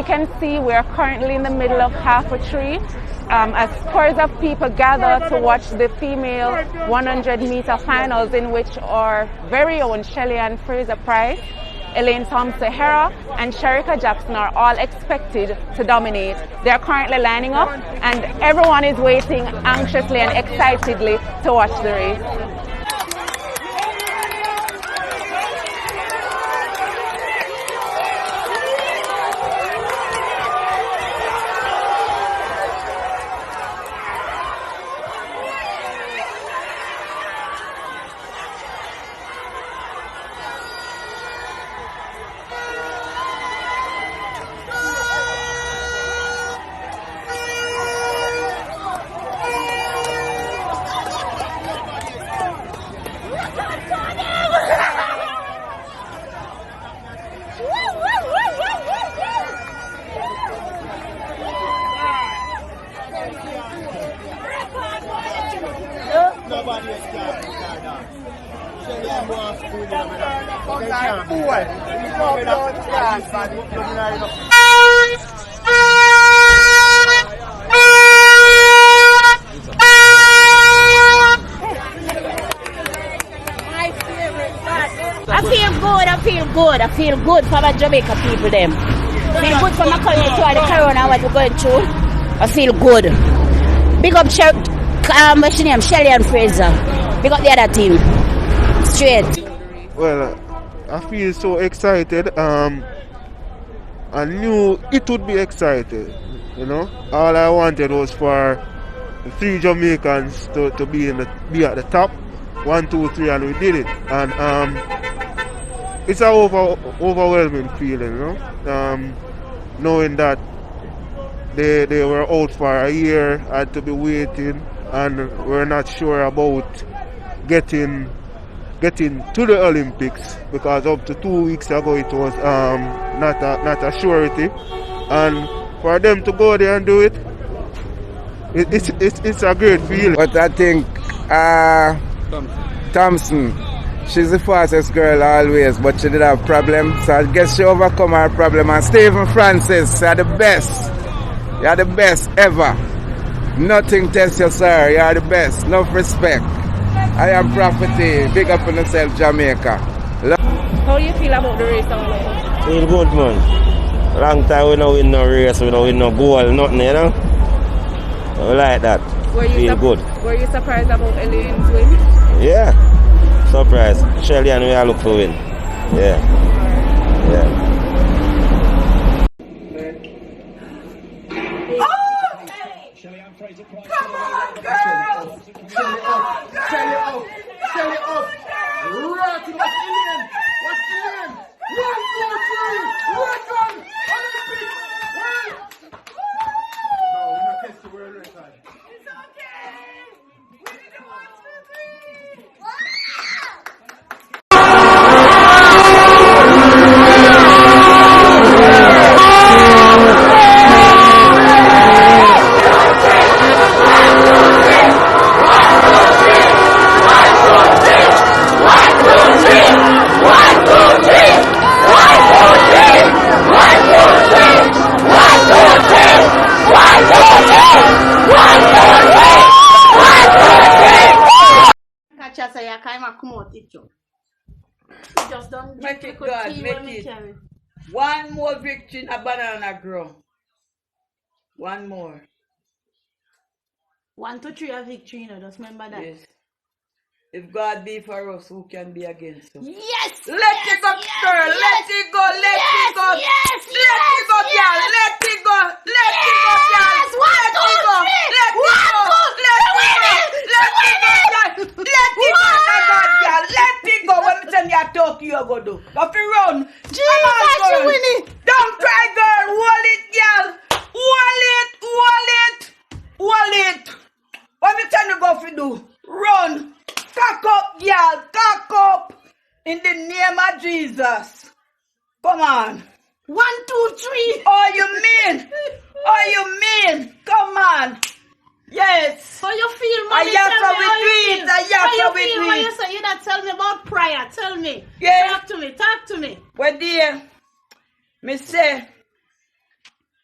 can see, we are currently in the middle of half a tree as scores of people gather to watch the female 100-meter finals, in which our very own Shelly-Ann Fraser-Pryce, Elaine Thompson-Herah and Shericka Jackson are all expected to dominate. They are currently lining up and everyone is waiting anxiously and excitedly to watch the race. I feel good for the Jamaica people them. I feel good for my country too, the corona what we're going through. I feel good. Big up what's your name? Shelly-Ann Fraser. Big up the other team. Straight. Well, I feel so excited. I knew it would be excited, you know. All I wanted was for the 3 Jamaicans to be at the top. 1, 2, 3, and we did it. And it's an overwhelming feeling, you know. Knowing that they were out for a year, had to be waiting, and we're not sure about getting to the Olympics, because up to 2 weeks ago it was not a surety, and for them to go there and do it, it's a great feeling. But I think Thompson, she's the fastest girl always, but she did have problems, so I guess she overcome her problem. And Stephen Francis, you're the best. You're the best ever. Nothing tests you, sir. You're the best. Enough respect. I am property. Big up on yourself, Jamaica. How do you feel about the race? Feel good, man. Long time we don't win no race, we don't win no goal, nothing, you know. I like that. Feel good. Were you surprised about Elaine's win? Yeah. Surprise. Shelly-Ann, we are look for win. Yeah. Yeah. Come on, girls! Come on, girls! Shelly up! Shelly up! Right to what's Elaine! What's Elaine? 1, 2, 3! Right on! Olympic! Wait! No, we're not testing the world record. It's okay! We need a 1, 2, 3! Just don't make it good, make it. One more victory in a banana grow. One more. 1, 2, 3 a victory, you know, just remember that. Yes. If God be for us, who can be against us? Yes! Let it go, girl! Let it go! Let it go! Yes! Let it go, girl! Let it go! Let it go, girl! Let it go! Let it go! Let it go! Let it go, girl! Let it go, girl! Let it go! When we send you a talk, you go do. Go fi run! Jesus, you winning! Don't cry, girl! Hold it, girl! Hold it! Hold it! Hold it! What we tell you go fi do? Run! Cock up, girl! Cock up! In the name of Jesus! Come on! 1, 2, 3! Oh, you mean? Oh, you mean? Come on! Yes! How you feel, I mommy? have to with it! I have to When with you it! say you not tell me about prayer, tell me. Yeah. Talk to me, talk to me. Well, dear, me say,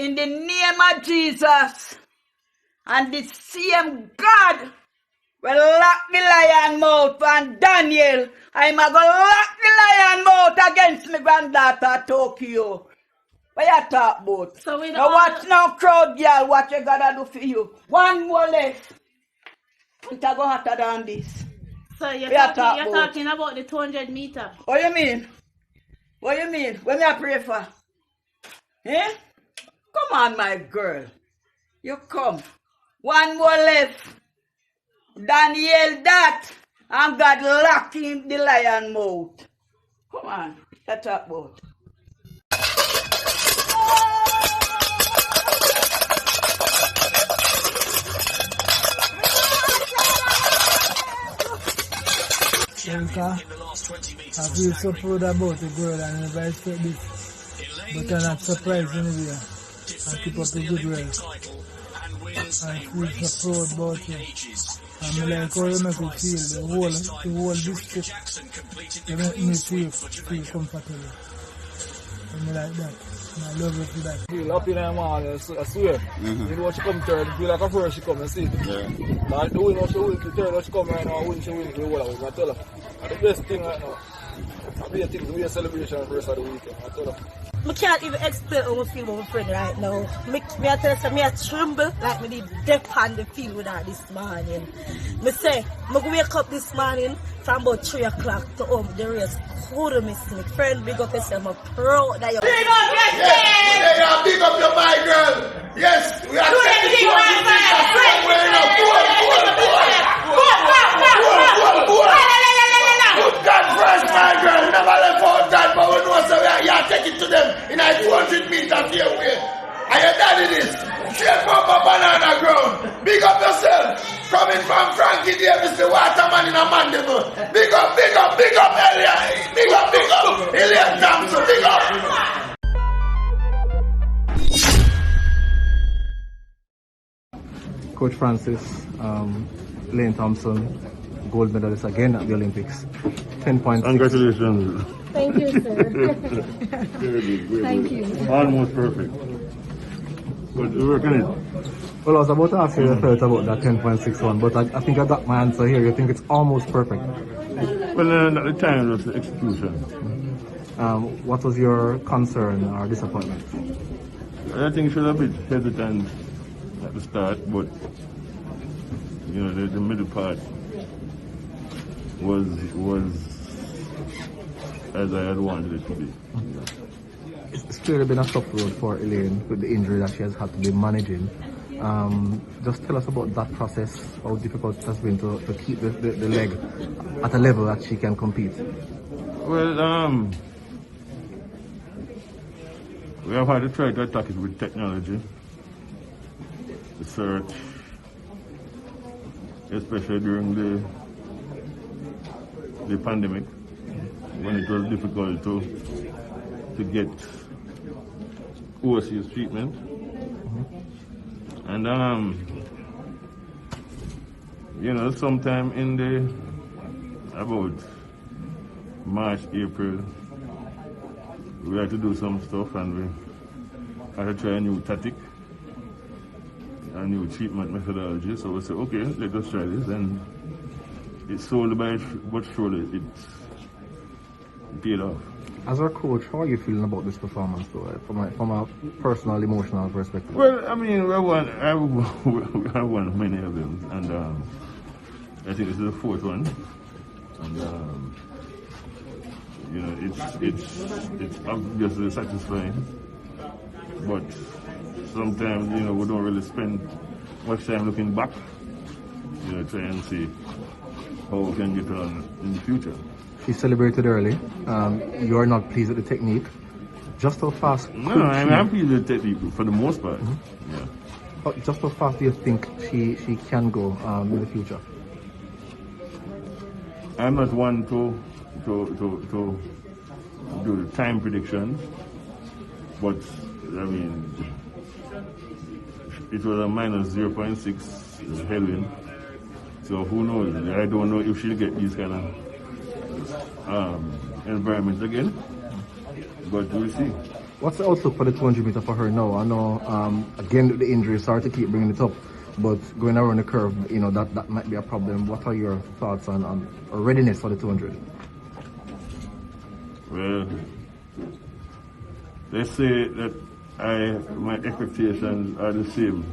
in the name of Jesus. And the same God will lock the lion mouth and Daniel. I'm going to lock the lion mouth against my granddaughter Tokyo. What you talk about? So we now watch now, crowd girl, what you gotta do for you. One more left. It go hotter than this. So you're talking about the 200 meter. What you mean? What you mean? What me I pray for? Eh? Come on, my girl. You come. One more left. Daniel that. And God locking the lion mouth. Come on. Let's talk about. I feel so proud about the girl and never expect this. But I'm not surprised anyway. I keep up the good work. I feel so proud about you. I'm like how you make me feel, the whole district. You make me feel comfortable. And I like that. And I love you for that. I feel happy in the morning, I swear. You know what she come third, feel like a first she come and see. Now the win what she win, the third what she come right now, win she win the whole of it. I tell her. And the best thing right now, be a thing, be a celebration for the rest of the weekend. I tell her. I can't even explain how I feel about my friend right now. I tell you, I tremble like I did death on the field with her this morning. I say, I wake up this morning from about 3 o'clock to home. The race couldn't miss me. Friend, big up yourself. I'm proud that you're big up yourself! Yes, big up your my girl. Yes, we are taking you on the put God first, my girl. Never left out God, but we know so we are taking to them in a 200 meters here way. And your daddy this. Straight from a banana ground. Big up yourself. Coming from Frankie Davis, the waterman in a mandible. Big up, big up, big up, Elia. Big up, Elia Thompson, big up. Coach Francis, Lane Thompson, gold medalist again at the Olympics. 10 points. Congratulations. Thank you, sir. Thank you. Almost perfect. But you're working it. Well, I was about to ask you your thoughts about that 10.61, but I think I got my answer here. You think it's almost perfect? Well, at the time, it was the execution. What was your concern or disappointment? I think you should have been hesitant at the start, but you know, the middle part was as I had wanted it to be. It's clearly been a tough road for Elaine with the injury that she has had to be managing. Just tell us about that process, how difficult it has been to keep the leg at a level that she can compete. Well, we have had to try to attack it with technology, research, especially during the pandemic, when it was difficult to get overseas treatment. And you know, sometime in about March, April, we had to do some stuff, and we had to try a new tactic, a new treatment methodology. So we said, okay, let us try this, and it's slowly but surely it paid off. As our coach, how are you feeling about this performance, though, from a personal, emotional perspective? Well, I mean, I won many of them, and I think this is the fourth one, and you know, it's obviously satisfying, but sometimes, you know, we don't really spend much time looking back, you know, try and see how we can get on in the future. She celebrated early. You are not pleased with the technique. Just how fast? No, I'm pleased with the technique for the most part. Yeah. Just how fast do you think she can go in the future? I'm not one to do the time predictions, but I mean, it was a minus 0.6 headwind, so who knows? I don't know if she'll get these kind of environments again, but we'll see. What's the outlook for the 200 meter for her now? I know, again, the injury, sorry to keep bringing it up, but going around the curve, you know, that might be a problem. What are your thoughts on readiness for the 200? Well, they say that my expectations are the same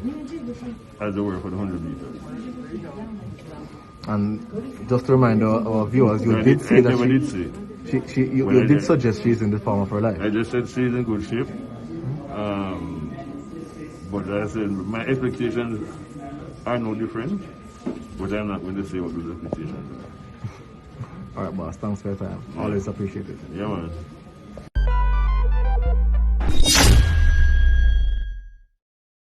as they were for the 100 meters. And just to remind our viewers, you did say that you did suggest she's in the form of her life. I just said she's in good shape. But as I said, my expectations are no different, but I'm not going to say what those expectations are. All right, boss. Thanks for your time. Always appreciate it. Yeah, man.